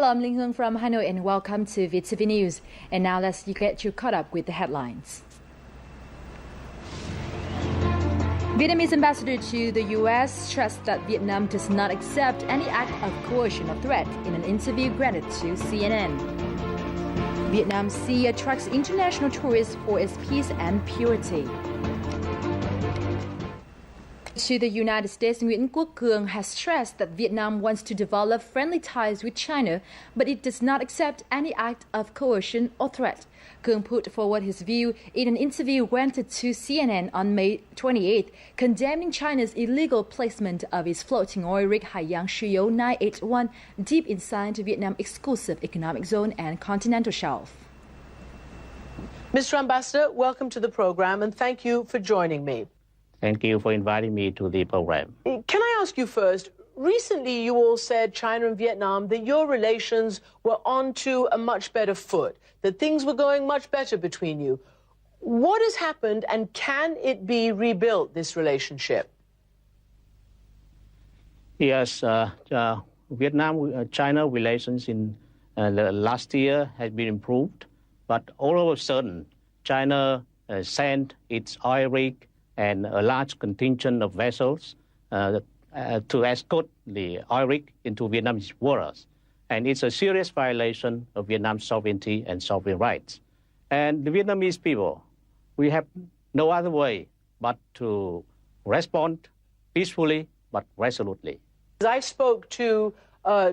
I'm Linh Hương from Hanoi and welcome to VTV News. And now let's get you caught up with the headlines. Vietnamese ambassador to the U.S. stressed that Vietnam does not accept any act of coercion or threat in an interview granted to CNN. Vietnam Sea attracts international tourists for its peace and purity. To the United States, Nguyễn Quốc Cường has stressed that Vietnam wants to develop friendly ties with China, but it does not accept any act of coercion or threat. Cường put forward his view in an interview granted to CNN on May 28th, condemning China's illegal placement of its floating oil rig Hải Dương 981 deep inside Vietnam's exclusive economic zone and continental shelf. Mr. Ambassador, welcome to the program and thank you for joining me. Thank you for inviting me to the program. Can I ask you first, recently you all said, China and Vietnam, that your relations were onto a much better foot, that things were going much better between you. What has happened and can it be rebuilt, this relationship? Yes, Vietnam-China relations in the last year has been improved, but all of a sudden, China sent its oil rig and a large contingent of vessels to escort the oil rig into Vietnamese waters. And it's a serious violation of Vietnam's sovereignty and sovereign rights. And the Vietnamese people, we have no other way but to respond peacefully but resolutely. I spoke to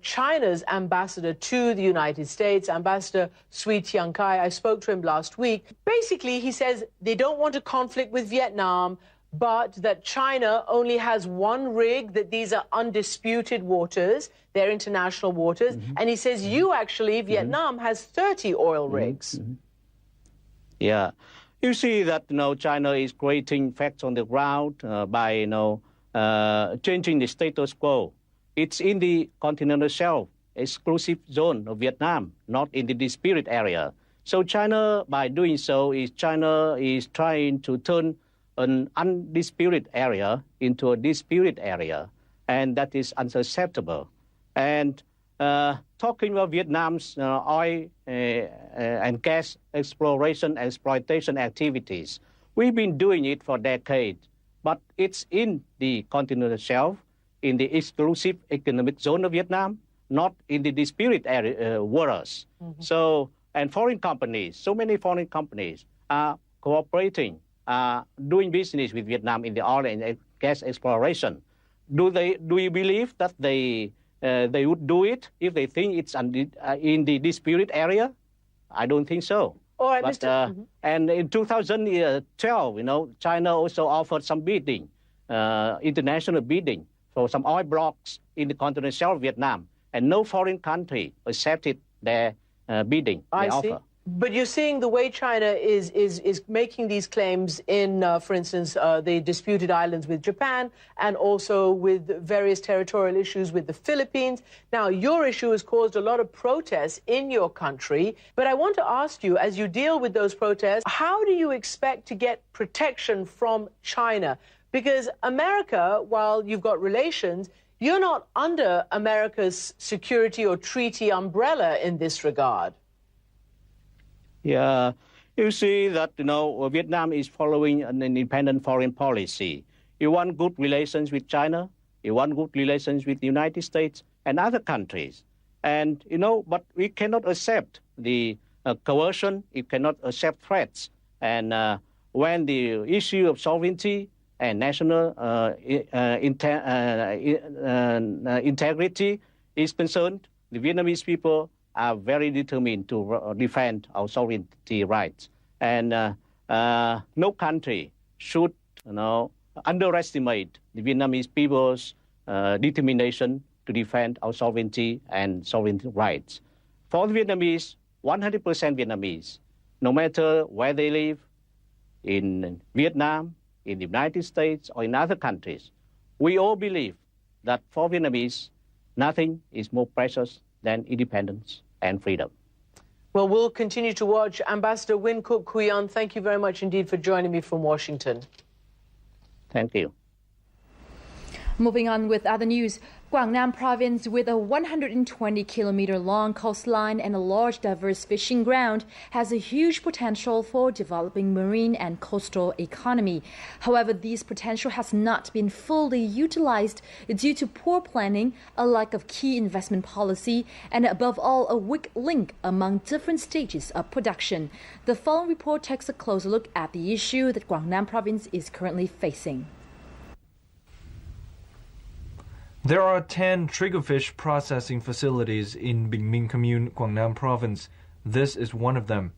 China's ambassador to the United States, Ambassador Sui Tiankai. I spoke to him last week. Basically, he says they don't want a conflict with Vietnam, but that China only has one rig, that these are undisputed waters, they're international waters. And he says you actually, Vietnam, has 30 oil rigs. Yeah. You see that, China is creating facts on the ground by, changing the status quo. It's in the continental shelf, exclusive zone of Vietnam, not in the disputed area. So China, by doing so, China is trying to turn an undisputed area into a disputed area, and that is unacceptable. And talking about Vietnam's oil and gas exploitation activities, we've been doing it for decades, but it's in the continental shelf, in the exclusive economic zone of Vietnam, not in the disputed area, waters. So, and foreign companies, so many foreign companies are cooperating, doing business with Vietnam in the oil and gas exploration. Do you believe that they would do it if they think it's in the disputed area? I don't think so. All right, but, And in 2012, China also offered some bidding, international bidding, for some oil blocks in the continental shelf of Vietnam, and no foreign country accepted their bidding, their offer. But you're seeing the way China is making these claims in, for instance, the disputed islands with Japan, and also with various territorial issues with the Philippines. Now, your issue has caused a lot of protests in your country, but I want to ask you, as you deal with those protests, how do you expect to get protection from China? Because America, while you've got relations, you're not under America's security or treaty umbrella in this regard. Yeah, you see that, Vietnam is following an independent foreign policy. You want good relations with China, you want good relations with the United States and other countries. And, but we cannot accept the coercion, you cannot accept threats. And when the issue of sovereignty and national integrity is concerned, the Vietnamese people are very determined to defend our sovereignty rights. And no country should underestimate the Vietnamese people's determination to defend our sovereignty and sovereignty rights. For the Vietnamese, 100% Vietnamese, no matter where they live, in Vietnam, in the United States, or in other countries, we all believe that for Vietnamese, nothing is more precious than independence and freedom. Well, we'll continue to watch. Ambassador Win Kuk Kuyan, thank you very much indeed for joining me from Washington. Thank you. Moving on with other news, Guangnan province, with a 120-kilometer-long coastline and a large diverse fishing ground, has a huge potential for developing marine and coastal economy. However, this potential has not been fully utilized due to poor planning, a lack of key investment policy, and above all, a weak link among different stages of production. The following report takes a closer look at the issue that Guangnan province is currently facing. There are 10 triggerfish processing facilities in Bingming Commune, Guangnan Province. This is one of them.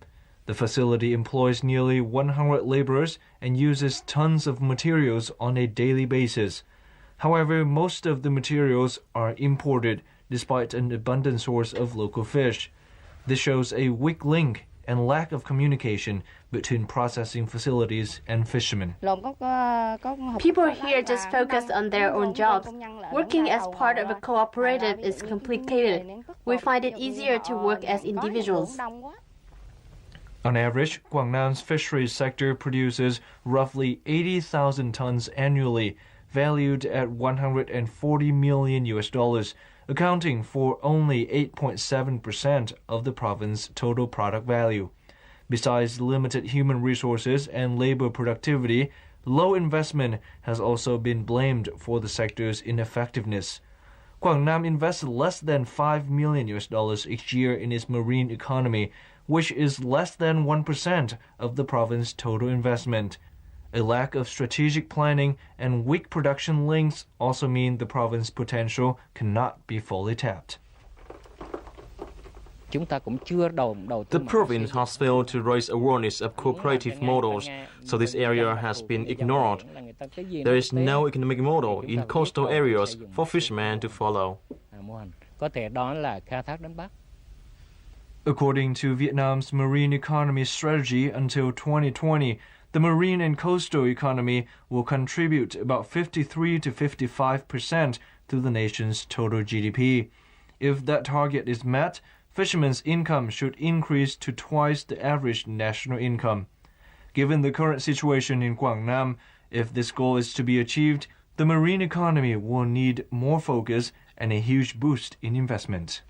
The facility employs nearly 100 laborers and uses tons of materials on a daily basis. However, most of the materials are imported despite an abundant source of local fish. This shows a weak link and lack of communication between processing facilities and fishermen. People here just focus on their own jobs. Working as part of a cooperative is complicated. We find it easier to work as individuals. On average, Guangnan's fisheries sector produces roughly 80,000 tons annually, valued at $140 million, accounting for only 8.7% of the province's total product value. Besides limited human resources and labor productivity, low investment has also been blamed for the sector's ineffectiveness. Guangnan invests less than $5 million each year in its marine economy, which is less than 1% of the province's total investment. A lack of strategic planning and weak production links also mean the province's potential cannot be fully tapped. The province has failed to raise awareness of cooperative models, so this area has been ignored. There is no economic model in coastal areas for fishermen to follow. According to Vietnam's marine economy strategy until 2020, the marine and coastal economy will contribute about 53 to 55% to the nation's total GDP. If that target is met, fishermen's income should increase to twice the average national income. Given the current situation in Guangnan, if this goal is to be achieved, the marine economy will need more focus and a huge boost in investment.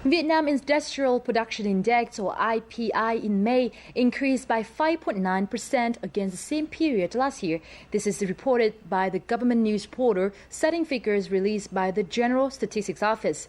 Vietnam Industrial Production Index, or IPI, in May increased by 5.9% against the same period last year. This is reported by the government news portal, citing figures released by the General Statistics Office.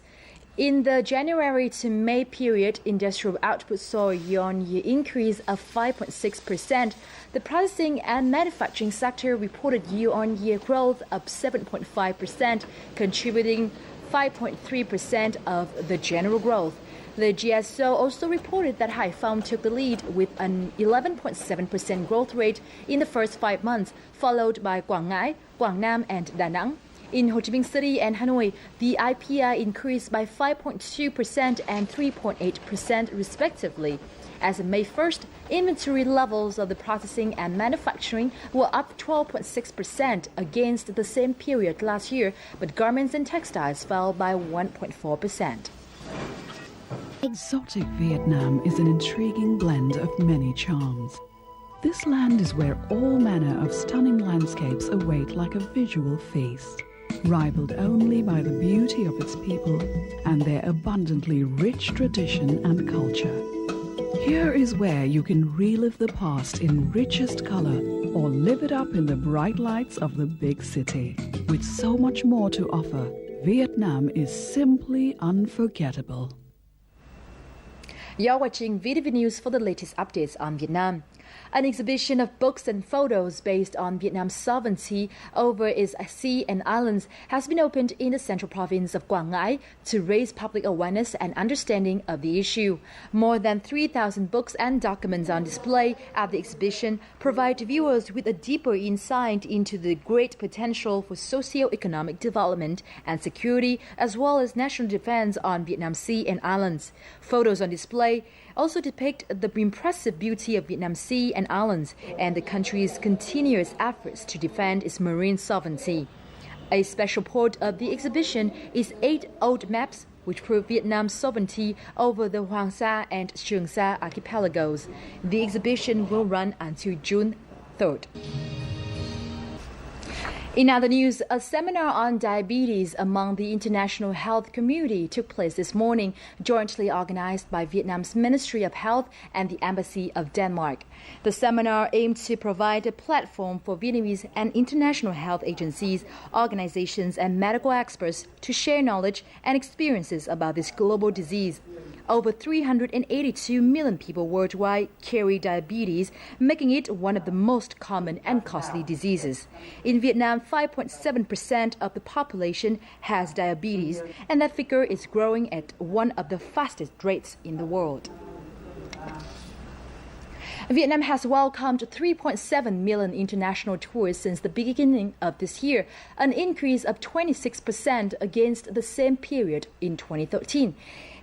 In the January to May period, industrial output saw a year-on-year increase of 5.6%. The processing and manufacturing sector reported year-on-year growth of 7.5%, contributing 5.3% of the general growth. The GSO also reported that Haiphong took the lead with an 11.7% growth rate in the first 5 months, followed by Quảng Ngãi, Quảng Nam, and Da Nang. In Ho Chi Minh City and Hanoi, the IPI increased by 5.2% and 3.8% respectively. As of May 1st, inventory levels of the processing and manufacturing were up 12.6% against the same period last year, but garments and textiles fell by 1.4%. Exotic Vietnam is an intriguing blend of many charms. This land is where all manner of stunning landscapes await like a visual feast, rivaled only by the beauty of its people and their abundantly rich tradition and culture. Here is where you can relive the past in richest color or live it up in the bright lights of the big city. With so much more to offer, Vietnam is simply unforgettable. You're watching VTV News for the latest updates on Vietnam. An exhibition of books and photos based on Vietnam's sovereignty over its sea and islands has been opened in the central province of Quảng Ngãi to raise public awareness and understanding of the issue. More than 3,000 books and documents on display at the exhibition provide viewers with a deeper insight into the great potential for socio-economic development and security, as well as national defense on Vietnam's sea and islands. Photos on display also depict the impressive beauty of Vietnam's sea and islands and the country's continuous efforts to defend its marine sovereignty. A special part of the exhibition is 8 old maps which prove Vietnam's sovereignty over the Hoàng Sa and Trường Sa archipelagos. The exhibition will run until June 3rd. In other news, a seminar on diabetes among the international health community took place this morning, jointly organized by Vietnam's Ministry of Health and the Embassy of Denmark. The seminar aimed to provide a platform for Vietnamese and international health agencies, organizations, and medical experts to share knowledge and experiences about this global disease. Over 382 million people worldwide carry diabetes, making it one of the most common and costly diseases. In Vietnam, 5.7% of the population has diabetes, and that figure is growing at one of the fastest rates in the world. Vietnam has welcomed 3.7 million international tourists since the beginning of this year, an increase of 26% against the same period in 2013.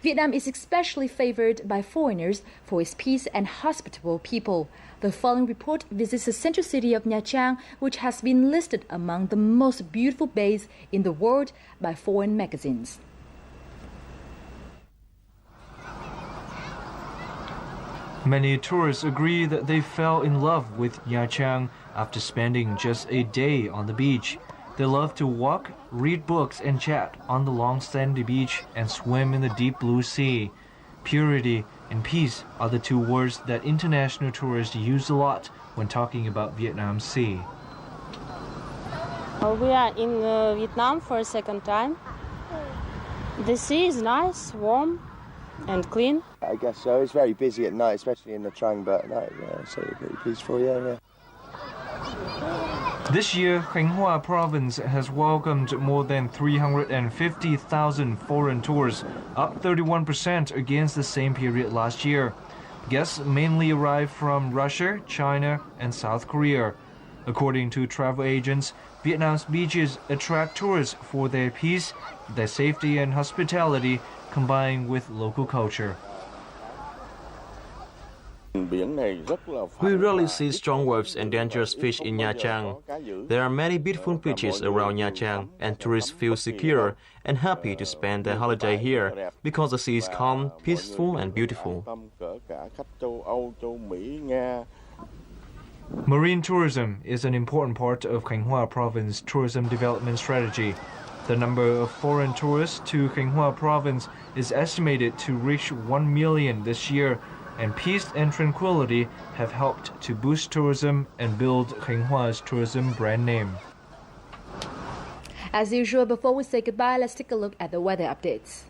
Vietnam is especially favored by foreigners for its peace and hospitable people. The following report visits the central city of Nha Trang, which has been listed among the most beautiful bays in the world by foreign magazines. Many tourists agree that they fell in love with Nha Trang after spending just a day on the beach. They love to walk, read books, and chat on the long sandy beach and swim in the deep blue sea. Purity and peace are the two words that international tourists use a lot when talking about Vietnam's sea. We are in Vietnam for a second time. The sea is nice, warm, and clean. I guess so. It's very busy at night, especially in the Trang, but at night, so it's pretty peaceful, yeah. This year, Khánh Hòa province has welcomed more than 350,000 foreign tourists, up 31% against the same period last year. Guests mainly arrived from Russia, China, and South Korea. According to travel agents, Vietnam's beaches attract tourists for their peace, their safety and hospitality, combined with local culture. We rarely see strong waves and dangerous fish in Nha Trang. There are many beautiful beaches around Nha Trang, and tourists feel secure and happy to spend their holiday here because the sea is calm, peaceful, and beautiful. Marine tourism is an important part of Khánh Hòa province tourism development strategy. The number of foreign tourists to Khánh Hòa province is estimated to reach 1 million this year, and peace and tranquility have helped to boost tourism and build Khánh Hòa tourism brand name. As usual, before we say goodbye, let's take a look at the weather updates.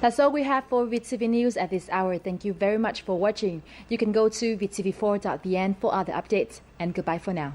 That's all we have for VTV News at this hour. Thank you very much for watching. You can go to vtv4.vn for other updates, and goodbye for now.